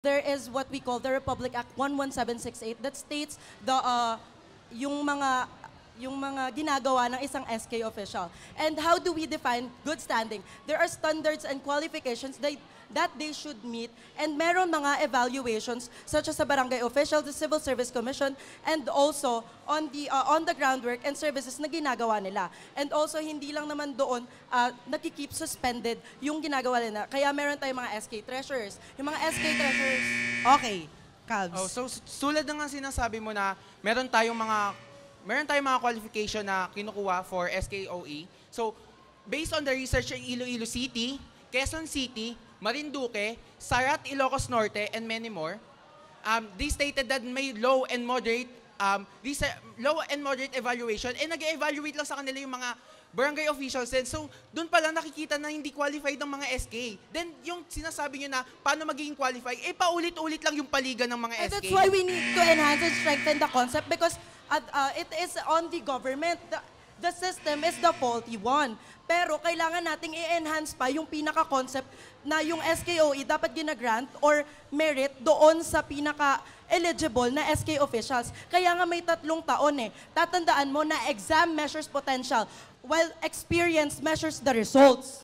there is what we call the Republic Act 11768 that states yung mga ginagawa ng isang SK official. And how do we define good standing? There are standards and qualifications that they should meet, and meron mga evaluations such as sa barangay official, the Civil Service Commission, and also on the groundwork and services na ginagawa nila. And also hindi lang naman doon nakikip suspended yung ginagawa nila. Kaya meron tayong mga SK treasurers. Yung mga SK treasurers. Okay, Calbs. Oh, so tulad ng nga sinasabi mo na meron tayong mga qualification na kinukuha for SKOE. So, based on the research in Iloilo City, Quezon City, Marinduque, Sarat, Ilocos Norte, and many more, they stated that may low and moderate evaluation, and nag-evaluate lang sa kanila yung mga barangay officials. And so, doon pa lang nakikita na hindi qualified ng mga SK. Then, yung sinasabi nyo na paano magiging qualified, paulit-ulit lang yung paligan ng mga And SK. that's why we need to enhance and strengthen the concept because it is on the government. The system is the faulty one. Pero kailangan nating i-enhance pa yung pinaka-concept na yung SKOE dapat ginagrant or merit doon sa pinaka-eligible na SK officials. Kaya nga may 3 taon eh. Tatandaan mo na exam measures potential while experience measures the results.